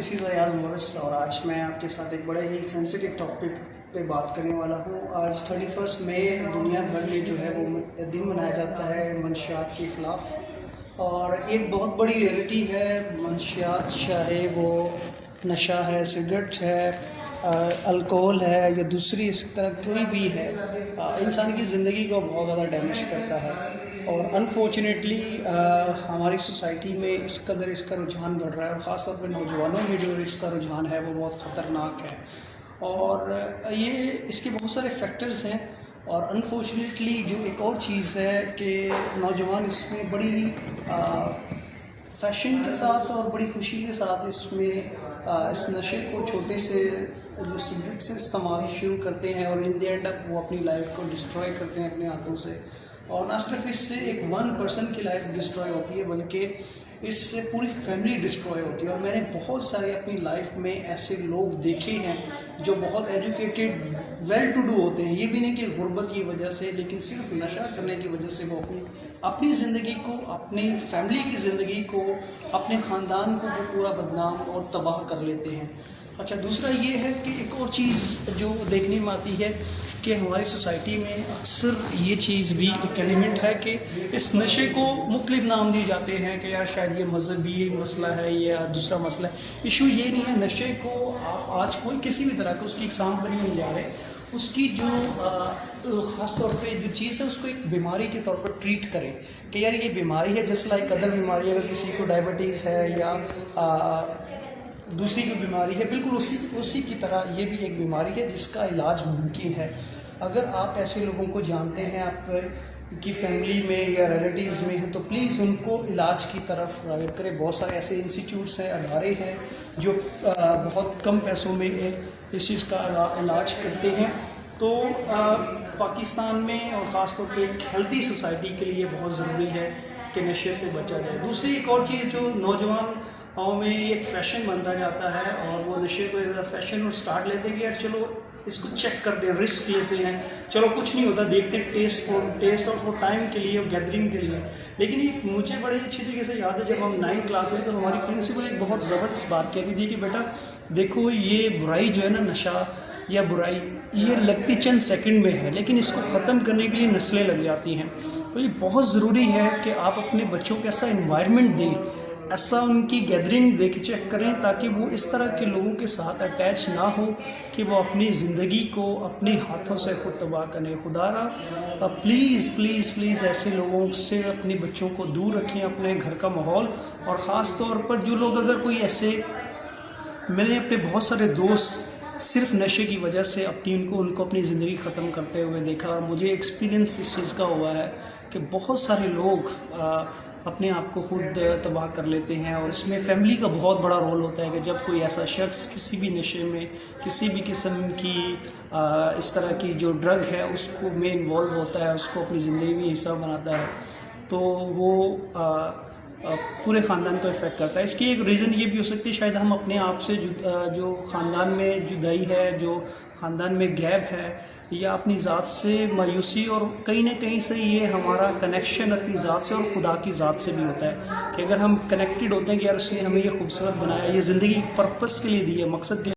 This is Ayaz Morris और आज मैं आपके साथ एक बड़े ही सेंसिटिव टॉपिक पे बात करने वाला हूँ। आज 31 मई दुनिया भर में जो है वो दिन मनाया जाता है मंशियात के ख़िलाफ़। और एक बहुत बड़ी रियलिटी है मंशियात, चाहे वो नशा है, सिगरेट है, अल्कोहल है या दूसरी इस तरह कोई भी है, इंसान की ज़िंदगी को बहुत ज़्यादा डैमेज करता है। और अनफॉर्चुनेटली हमारी सोसाइटी में इस कदर इसका रुझान बढ़ रहा है और ख़ास तौर पर नौजवानों में जो इसका रुझान है वो बहुत ख़तरनाक है। और ये इसके बहुत सारे फैक्टर्स हैं। और अनफॉर्चुनेटली जो एक और चीज़ है कि नौजवान इसमें बड़ी फैशन के साथ और बड़ी खुशी के साथ इसमें इस नशे को छोटे से जो सिगरेट से इस्तेमाल शुरू करते हैं और इन द एंड अप वो अपनी लाइफ को डिस्ट्रॉय करते हैं अपने हाथों से। और ना सिर्फ इससे एक वन पर्सन की लाइफ डिस्ट्रॉय होती है बल्कि इससे पूरी फैमिली डिस्ट्रॉय होती है। और मैंने बहुत सारे अपनी लाइफ में ऐसे लोग देखे हैं जो बहुत एजुकेटेड, वेल टू डू होते हैं, ये भी नहीं कि गुर्बत की वजह से, लेकिन सिर्फ नशा करने की वजह से वो अपनी ज़िंदगी को, अपनी फैमिली की ज़िंदगी को, अपने ख़ानदान को जो पूरा बदनाम और तबाह कर लेते हैं। अच्छा, दूसरा ये है कि एक और चीज़ जो देखने में आती है कि हमारी सोसाइटी में अक्सर ये चीज़ भी एक एलिमेंट है कि इस नशे को मुख्तलिफ नाम दिए जाते हैं कि यार शायद ये मजहबी मसला है या दूसरा मसला है। इशू ये नहीं है, नशे को आप आज कोई किसी भी तरह का उसकी एग्जाम पर नहीं जा रहे, उसकी जो ख़ास तौर पे जो चीज़ है उसको एक बीमारी के तौर पर ट्रीट करें कि यार ये बीमारी है, जैसे लाइक अदर बीमारी, अगर किसी को डायबिटीज़ है या दूसरी की बीमारी है, बिल्कुल उसी की तरह ये भी एक बीमारी है जिसका इलाज मुमकिन है। अगर आप ऐसे लोगों को जानते हैं, आपकी फैमिली में या रिलेटिव्स में हैं, तो प्लीज़ उनको इलाज की तरफ राग़िब करें। बहुत सारे ऐसे इंस्टीट्यूट्स हैं, अदारे हैं जो बहुत कम पैसों में इस चीज़ का इलाज करते हैं। तो पाकिस्तान में और ख़ास तौर पे एक हेल्दी सोसाइटी के लिए बहुत ज़रूरी है कि नशे से बचा जाए। दूसरी एक और चीज़ जो नौजवान में एक फ़ैशन बनता जाता है और वो नशे को एज अ फैशन और स्टार्ट लेते हैं कि यार चलो इसको चेक करते हैं, रिस्क लेते हैं, चलो कुछ नहीं होता, देखते हैं, टेस्ट और फॉर टाइम के लिए और गैदरिंग के लिए। लेकिन ये मुझे बड़े अच्छी तरीके से याद है, जब हम 9th क्लास में तो हमारी प्रिंसिपल एक बहुत ज़बरदस्त बात कहती थी कि बेटा देखो ये बुराई जो है ना, नशा या बुराई, ये लगती चंद सेकंड में है, लेकिन इसको ख़त्म करने के लिए नस्लें लग जाती हैं। तो ये बहुत ज़रूरी है कि आप अपने बच्चों को ऐसा इन्वायरमेंट दें, ऐसा उनकी गैदरिंग देख चेक करें ताकि वो इस तरह के लोगों के साथ अटैच ना हो कि वो अपनी ज़िंदगी को अपने हाथों से खुद तबाह करें। खुदारा प्लीज़ प्लीज़ प्लीज़ ऐसे लोगों से अपने बच्चों को दूर रखें, अपने घर का माहौल। और ख़ास तौर पर जो लोग, अगर कोई ऐसे, मैंने अपने बहुत सारे दोस्त सिर्फ नशे की वजह से उनको अपनी ज़िंदगी ख़त्म करते हुए देखा। और मुझे एक्सपीरियंस इस चीज़ का हुआ है कि बहुत सारे लोग अपने आप को खुद तबाह कर लेते हैं। और इसमें फैमिली का बहुत बड़ा रोल होता है कि जब कोई ऐसा शख्स किसी भी नशे में, किसी भी किस्म की इस तरह की जो ड्रग है उसको में इन्वॉल्व होता है, उसको अपनी ज़िंदगी में हिस्सा बनाता है, तो वो पूरे ख़ानदान को इफ़ेक्ट करता है। इसकी एक रीज़न ये भी हो सकती है शायद हम अपने आप से जो ख़ानदान में जुदाई है, जो ख़ानदान में गैप है, या अपनी ज़ात से मायूसी, और कहीं ना कहीं से ये हमारा कनेक्शन अपनी ज़ात से और खुदा की ज़ात से भी होता है कि अगर हम कनेक्टेड होते हैं कि यार उसने हमें ये खूबसूरत बनाया, ये ज़िंदगी पर्पस के लिए दी है, मकसद के लिए